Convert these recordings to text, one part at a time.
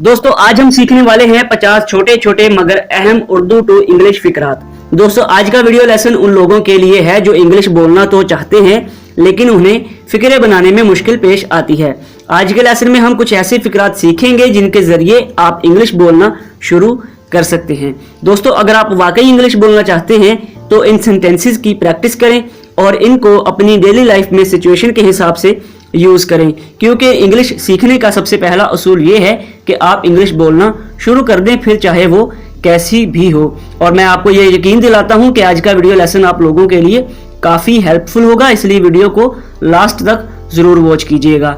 दोस्तों आज हम सीखने वाले हैं 50 छोटे छोटे मगर अहम उर्दू टू इंग्लिश फिकरात। दोस्तों आज का वीडियो लेसन उन लोगों के लिए है जो इंग्लिश बोलना तो चाहते हैं लेकिन उन्हें फिक्रे बनाने में मुश्किल पेश आती है। आज के लेसन में हम कुछ ऐसे फिकरात सीखेंगे जिनके जरिए आप इंग्लिश बोलना शुरू कर सकते हैं। दोस्तों अगर आप वाकई इंग्लिश बोलना चाहते हैं तो इन सेंटेंसेस की प्रैक्टिस करें और इनको अपनी डेली लाइफ में सिचुएशन के हिसाब से यूज करें, क्योंकि इंग्लिश सीखने का सबसे पहला असूल ये है कि आप इंग्लिश बोलना शुरू कर दें, फिर चाहे वो कैसी भी हो। और मैं आपको ये यकीन दिलाता हूं कि आज का वीडियो लेसन आप लोगों के लिए काफी हेल्पफुल होगा, इसलिए वीडियो को लास्ट तक जरूर वॉच कीजिएगा।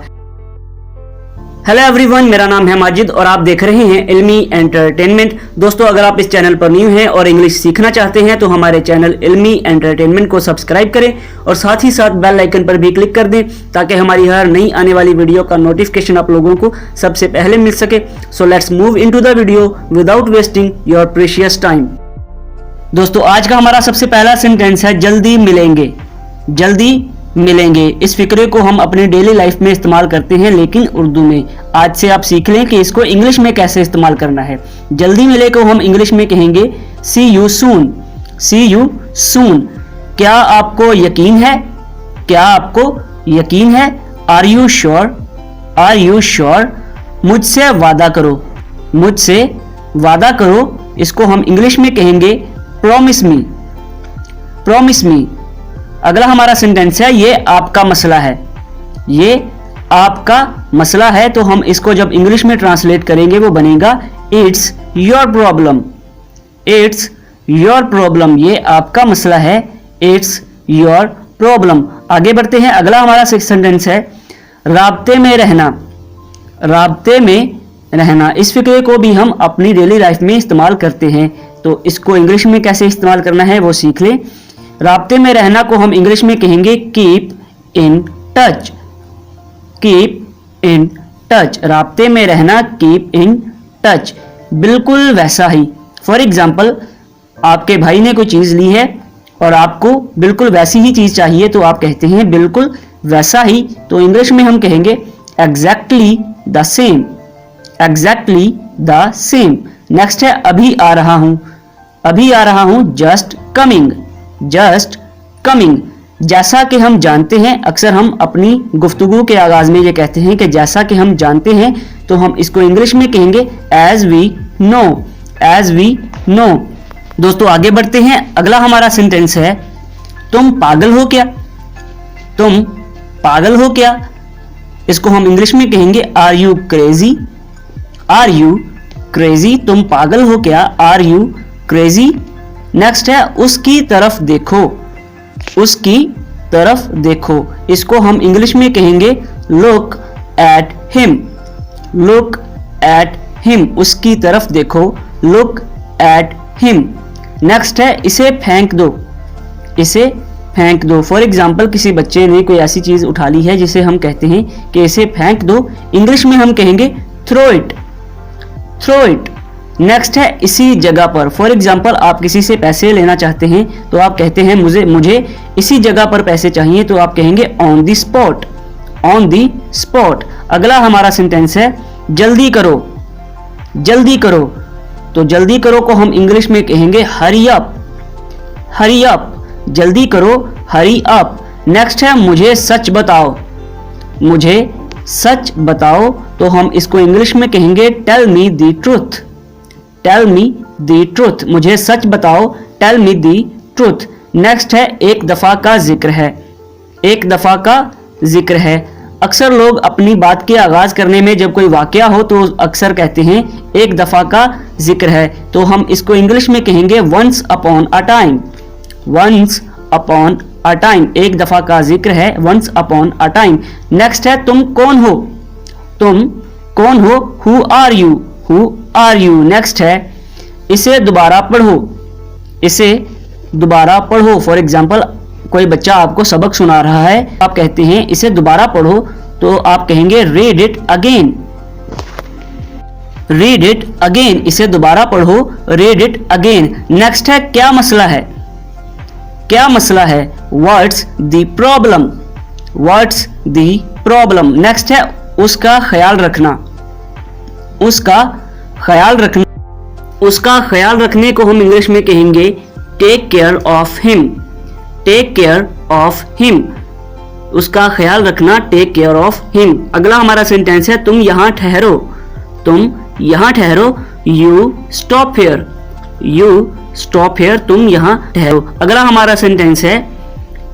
हेलो एवरीवन, मेरा नाम है माजिद और आप देख रहे हैं इल्मी एंटरटेनमेंट। दोस्तों अगर आप इस चैनल पर न्यू हैं और इंग्लिश सीखना चाहते हैं तो हमारे चैनल इल्मी एंटरटेनमेंट को सब्सक्राइब करें और साथ ही साथ बेल आइकन पर भी क्लिक कर दें ताकि हमारी हर नई आने वाली वीडियो का नोटिफिकेशन आप लोगों को सबसे पहले मिल सके। So let's move into the video without wasting your precious time. दोस्तों आज का हमारा सबसे पहला सेंटेंस है जल्दी मिलेंगे। जल्दी मिलेंगे, इस फिक्रे को हम अपनी डेली लाइफ में इस्तेमाल करते हैं लेकिन उर्दू में। आज से आप सीख लें कि इसको इंग्लिश में कैसे इस्तेमाल करना है। जल्दी मिले को हम इंग्लिश में कहेंगे सी you soon. C you soon. क्या आपको यकीन है? क्या आपको यकीन है? Are you sure? Are you sure? मुझसे वादा करो। मुझसे वादा करो, इसको हम इंग्लिश में कहेंगे प्रॉमिस मी। Promise me. अगला हमारा सेंटेंस है ये आपका मसला है। ये आपका मसला है, तो हम इसको जब इंग्लिश में ट्रांसलेट करेंगे वो बनेगा it's your problem. It's your problem. ये आपका मसला है, इट्स योर प्रॉब्लम। आगे बढ़ते हैं, अगला हमारा सेंटेंस है राब्ते में रहना। राब्ते में रहना, इस फिक्रे को भी हम अपनी डेली लाइफ में इस्तेमाल करते हैं, तो इसको इंग्लिश में कैसे इस्तेमाल करना है वो सीख लें। राब्ते में रहना को हम इंग्लिश में कहेंगे keep in touch. Keep in touch. राब्ते में रहना, कीप इन टच। बिल्कुल वैसा ही। फॉर एग्जाम्पल, आपके भाई ने कोई चीज ली है और आपको बिल्कुल वैसी ही चीज चाहिए, तो आप कहते हैं बिल्कुल वैसा ही, तो इंग्लिश में हम कहेंगे exactly the same. Exactly the same. Next है अभी आ रहा हूं। अभी आ रहा हूं, जस्ट कमिंग। Just coming. जैसा कि हम जानते हैं, अक्सर हम अपनी गुफ्तगू के आगाज में ये कहते हैं कि जैसा कि हम जानते हैं, तो हम इसको इंग्लिश में कहेंगे as we know. As we know. दोस्तों आगे बढ़ते हैं, अगला हमारा सेंटेंस है तुम पागल हो क्या। तुम पागल हो क्या, इसको हम इंग्लिश में कहेंगे are you crazy. Are you crazy. तुम पागल हो क्या, आर यू क्रेजी। नेक्स्ट है उसकी तरफ देखो। उसकी तरफ देखो, इसको हम इंग्लिश में कहेंगे look at him. Look at him. उसकी तरफ देखो, लुक एट हिम। नेक्स्ट है इसे फेंक दो। इसे फेंक दो। फॉर एग्जाम्पल, किसी बच्चे ने कोई ऐसी चीज उठा ली है जिसे हम कहते हैं कि इसे फेंक दो, इंग्लिश में हम कहेंगे throw it. Throw it. Next है इसी जगह पर। फॉर एग्जाम्पल, आप किसी से पैसे लेना चाहते हैं तो आप कहते हैं मुझे इसी जगह पर पैसे चाहिए, तो आप कहेंगे on the spot. On the spot. अगला हमारा सेंटेंस है जल्दी करो। जल्दी करो, तो जल्दी करो को हम इंग्लिश में कहेंगे हरी अप। Hurry up. जल्दी करो, हरी अप। नेक्स्ट है मुझे सच बताओ। मुझे सच बताओ, तो हम इसको इंग्लिश में कहेंगे tell me the truth. Tell me the truth. मुझे सच बताओ, tell me the truth. Next है एक दफा का जिक्र है। एक दफा का जिक्र है। अक्सर लोग अपनी बात के आगाज करने में जब कोई वाकया हो तो अक्सर कहते हैं एक दफा का जिक्र है, तो हम इसको इंग्लिश में कहेंगे once upon a time. Once upon a time. एक दफा का जिक्र है, once upon a time. Next है तुम कौन हो। तुम कौन हो, who are you. Who are you. Next है इसे दोबारा पढ़ो। इसे दोबारा पढ़ो। फॉर एग्जाम्पल, कोई बच्चा आपको सबक सुना रहा है, आप कहते हैं इसे दोबारा पढ़ो, तो आप कहेंगे read it again. Read it again. इसे दोबारा पढ़ो, रीड इट अगेन। नेक्स्ट है क्या मसला है। क्या मसला है, what's the problem. What's the problem. Next है उसका ख्याल रखना। उसका ख्याल रखना, उसका ख्याल रखने को हम इंग्लिश में कहेंगे take care of him, take care of him, उसका ख्याल रखना, टेक केयर ऑफ हिम। अगला हमारा सेंटेंस है तुम यहां ठहरो, तुम यहां ठहरो, you stop here, you stop here, तुम यहां ठहरो। अगला हमारा सेंटेंस है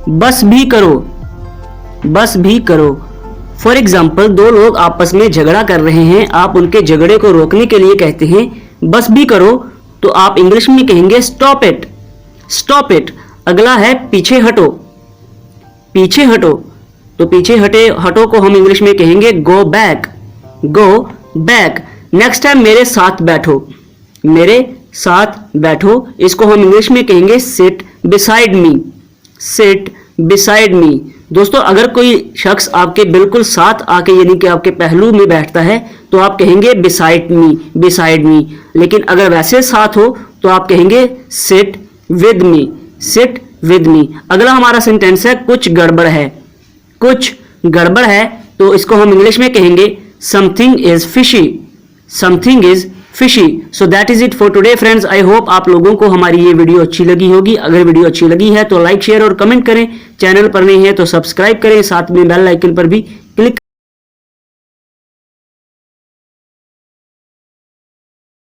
बस भी करो, बस भी करो। फॉर एग्जाम्पल, दो लोग आपस में झगड़ा कर रहे हैं, आप उनके झगड़े को रोकने के लिए कहते हैं बस भी करो, तो आप इंग्लिश में कहेंगे स्टॉप इट, स्टॉप इट। अगला है पीछे हटो, पीछे हटो, तो पीछे हटो को हम इंग्लिश में कहेंगे go back, go back. Next है मेरे साथ बैठो, मेरे साथ बैठो, इसको हम इंग्लिश में कहेंगे seat beside me, seat beside me. दोस्तों, अगर कोई शख्स आपके बिल्कुल साथ आके यानी कि आपके पहलू में बैठता है तो आप कहेंगे बिसाइड मी, बिसाइड मी। लेकिन अगर वैसे साथ हो तो आप कहेंगे sit with me, sit with me. अगला हमारा सेंटेंस है कुछ गड़बड़ है, कुछ गड़बड़ है, तो इसको हम इंग्लिश में कहेंगे something is fishy, something is fishy. So that is it for today friends. I hope आप लोगों को हमारी ये वीडियो अच्छी लगी होगी। अगर वीडियो अच्छी लगी है तो लाइक शेयर और कमेंट करें, चैनल पर नहीं है तो सब्सक्राइब करें, साथ में बेल आइकन पर भी